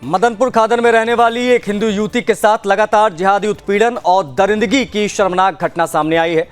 मदनपुर खादर में रहने वाली एक हिंदू युवती के साथ लगातार जिहादी उत्पीड़न और दरिंदगी की शर्मनाक घटना सामने आई है।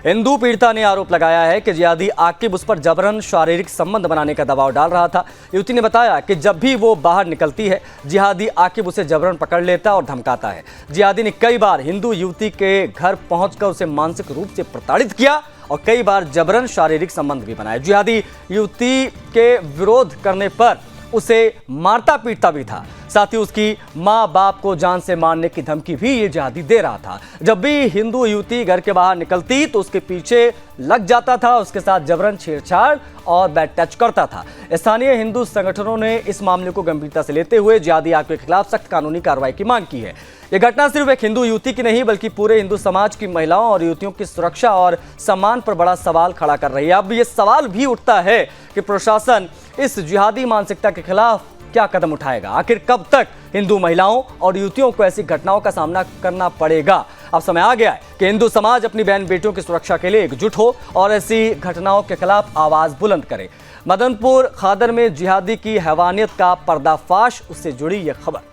हिंदू पीड़िता ने आरोप लगाया है कि जिहादी आकिब उस पर जबरन शारीरिक संबंध बनाने का दबाव डाल रहा था। युवती ने बताया कि जब भी वो बाहर निकलती है, जिहादी आकिब उसे जबरन पकड़ लेता और धमकाता है। जिहादी ने कई बार हिंदू युवती के घर पहुंचकर उसे मानसिक रूप से प्रताड़ित किया और कई बार जबरन शारीरिक संबंध भी बनाए। जिहादी युवती के विरोध करने पर उसे मारता पीटता भी था। साथ ही उसकी माँ बाप को जान से मारने की धमकी भी ये जिहादी दे रहा था। जब भी हिंदू युवती घर के बाहर निकलती तो उसके पीछे लग जाता था, उसके साथ जबरन छेड़छाड़ और बैड टच करता था। स्थानीय हिंदू संगठनों ने इस मामले को गंभीरता से लेते हुए जिहादी आकिब के खिलाफ सख्त कानूनी कार्रवाई की मांग की है। यह घटना सिर्फ एक हिंदू युवती की नहीं बल्कि पूरे हिंदू समाज की महिलाओं और युवतियों की सुरक्षा और सम्मान पर बड़ा सवाल खड़ा कर रही है। अब ये सवाल भी उठता है कि प्रशासन इस जिहादी मानसिकता के खिलाफ क्या कदम उठाएगा। आखिर कब तक हिंदू महिलाओं और युवतियों को ऐसी घटनाओं का सामना करना पड़ेगा। अब समय आ गया है कि हिंदू समाज अपनी बहन बेटियों की सुरक्षा के लिए एकजुट हो और ऐसी घटनाओं के खिलाफ आवाज बुलंद करे। मदनपुर खादर में जिहादी की हैवानियत का पर्दाफाश, उससे जुड़ी यह खबर।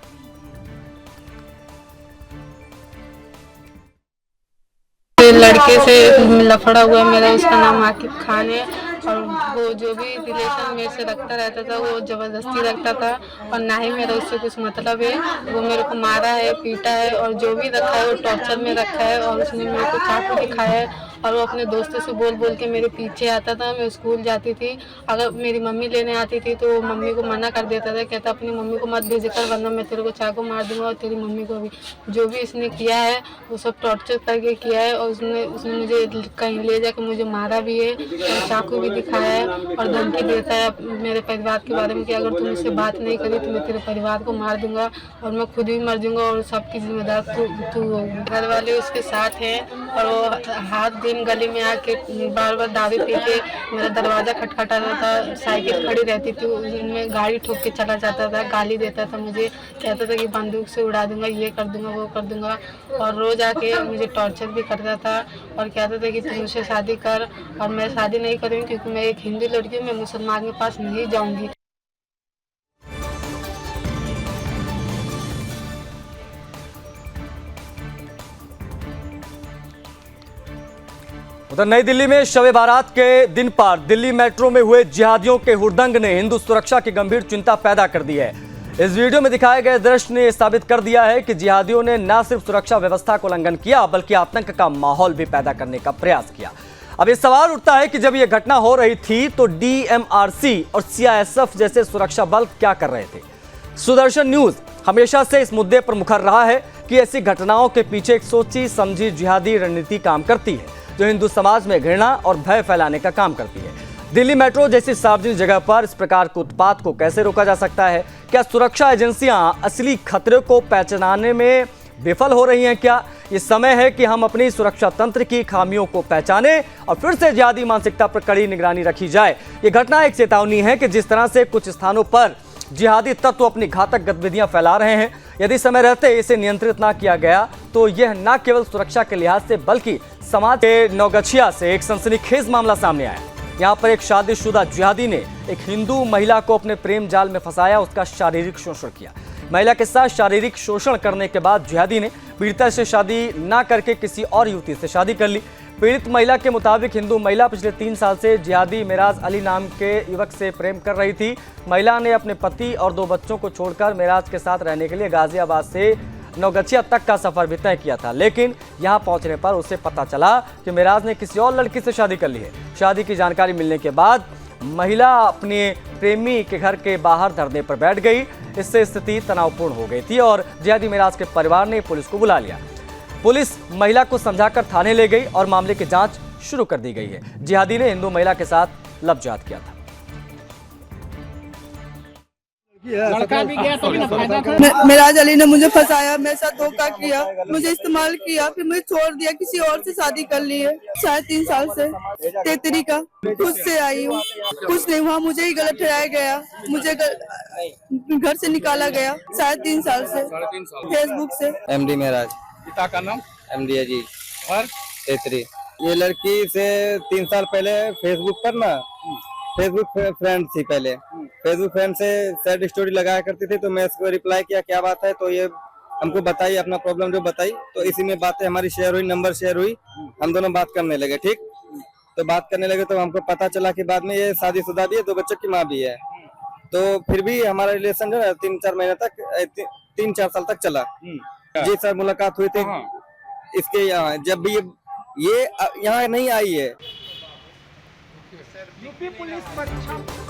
लड़के से लफड़ा हुआ मेरा, उसका नाम आकिब खान है और वो जो भी रिलेशन मेरे से रखता रहता था वो जबरदस्ती रखता था और ना ही मेरा उससे कुछ मतलब है। वो मेरे को मारा है, पीटा है और जो भी रखा है वो टॉर्चर में रखा है और उसने मेरे को चाकू दिखाया है और वो अपने दोस्तों से बोल बोल के मेरे पीछे आता था। मैं स्कूल जाती थी, अगर मेरी मम्मी लेने आती थी तो मम्मी को मना कर देता था, कहता अपनी मम्मी को मत भेज कर वरना मैं तेरे को चाकू मार दूंगा और तेरी मम्मी को भी। जो भी इसने किया है वो सब टॉर्चर करके किया है और उसने मुझे कहीं ले जाकर मुझे मारा भी है और चाकू भी दिखाया है और धमकी देता है मेरे परिवार के बारे में कि अगर तुम इससे बात नहीं करी तो मैं तेरे परिवार को मार दूंगा और मैं खुद भी मर जाऊंगा और सबकी जिम्मेदार तू होगी। घर वाले उसके साथ हैं और वो हाथ दिन गली में आके बार बार दारू पी के मेरा दरवाजा खटखटाता था। साइकिल खड़ी रहती थी उनमें गाड़ी ठोक के चला जाता था, गाली देता था मुझे, कहता था कि बंदूक से उड़ा दूंगा, ये कर दूंगा, वो कर दूंगा और रोज आके मुझे टॉर्चर भी करता था और कहता था कि तुम मुझसे शादी कर और मैं शादी नहीं करूँगी क्योंकि मैं एक हिंदू लड़की हूँ, मैं मुसलमान के पास नहीं जाऊँगी। उधर नई दिल्ली में शब बारात के दिन पर दिल्ली मेट्रो में हुए जिहादियों के हुड़दंग ने हिंदू सुरक्षा की गंभीर चिंता पैदा कर दी है। इस वीडियो में दिखाए गए दृश्य ने साबित कर दिया है कि जिहादियों ने न सिर्फ सुरक्षा व्यवस्था को उल्लंघन किया बल्कि आतंक का माहौल भी पैदा करने का प्रयास किया। अब ये सवाल उठता है कि जब यह घटना हो रही थी तो डीएमआरसी और सीआईएसएफ जैसे सुरक्षा बल क्या कर रहे थे। सुदर्शन न्यूज हमेशा से इस मुद्दे पर मुखर रहा है कि ऐसी घटनाओं के पीछे एक सोची समझी जिहादी रणनीति काम करती है जो हिंदू समाज में घृणा और भय फैलाने का काम करती है। दिल्ली मेट्रो जैसी सार्वजनिक जगह पर इस प्रकार के उत्पात को कैसे रोका जा सकता है? क्या सुरक्षा एजेंसियां असली खतरे को पहचानने में विफल हो रही हैं? क्या ये समय है कि हम अपनी सुरक्षा तंत्र की खामियों को पहचानें और फिर से जिहादी मानसिकता पर कड़ी निगरानी रखी जाए? ये घटना एक चेतावनी है कि जिस तरह से कुछ स्थानों पर जिहादी तत्व अपनी घातक गतिविधियां फैला रहे हैं, यदि समय रहते इसे नियंत्रित ना किया गया तो यह न केवल सुरक्षा के लिहाज से बल्कि समाज के नौगछिया से एक सनसनीखेज मामला सामने आया। यहाँ पर एक शादीशुदा जिहादी ने एक हिंदू महिला को अपने प्रेम जाल में फंसाया, उसका शारीरिक शोषण किया। महिला के साथ शारीरिक शोषण करने के बाद जिहादी ने पीड़िता से शादी ना करके किसी और युवती से शादी कर ली। पीड़ित महिला के मुताबिक हिंदू महिला पिछले 3 साल से जिहादी मेराज अली नाम के युवक से प्रेम कर रही थी। महिला ने अपने पति और 2 बच्चों को छोड़कर मेराज के साथ रहने के लिए गाजियाबाद से नौगछिया तक का सफर भी तय किया था, लेकिन यहां पहुंचने पर उसे पता चला कि मेराज ने किसी और लड़की से शादी कर ली है। शादी की जानकारी मिलने के बाद महिला अपने प्रेमी के घर के बाहर धरने पर बैठ गई। इससे स्थिति तनावपूर्ण हो गई थी और जिहादी मेराज के परिवार ने पुलिस को बुला लिया। पुलिस महिला को समझाकर थाने ले गई और मामले की जांच शुरू कर दी गई है। जिहादी ने हिंदू महिला के साथ लवजात किया था। लड़का भी गया तभी ना फायदा था। मेराज अली ने मुझे फंसाया, मेरे साथ धोखा किया, मुझे इस्तेमाल किया, फिर मुझे छोड़ दिया, किसी और से शादी कर ली है। 3.5 साल से तेतरी का खुद से आई हूँ, कुछ नहीं हुआ, मुझे ही गलत ठहराया गया, मुझे घर से निकाला गया 3.5 साल से फेसबुक से। एमडी मेराज, पिता का नाम एमडी अजीज, और तेतरी। ये लड़की से 3 साल पहले फेसबुक पर ना, फेसबुक फ्रेंड थी पहले, फेसबुक फ्रेंड से सैड स्टोरी लगाया करती थी, तो मैं इसको रिप्लाई किया क्या बात है, तो ये हमको बताई अपना प्रॉब्लम जो बताई, तो इसी में बातें हमारी शेयर हुई, नंबर शेयर हुई, हम दोनों बात करने लगे। ठीक, तो बात करने लगे तो हमको पता चला कि बाद में ये शादीशुदा भी है, 2 बच्चों की माँ भी है। तो फिर भी हमारा रिलेशन जो है 3-4 महीने तक 3-4 साल तक चला। जी सर, मुलाकात हुई थी इसके यहाँ, जब भी ये यहाँ नहीं आई है। यूपी पुलिस परीक्षा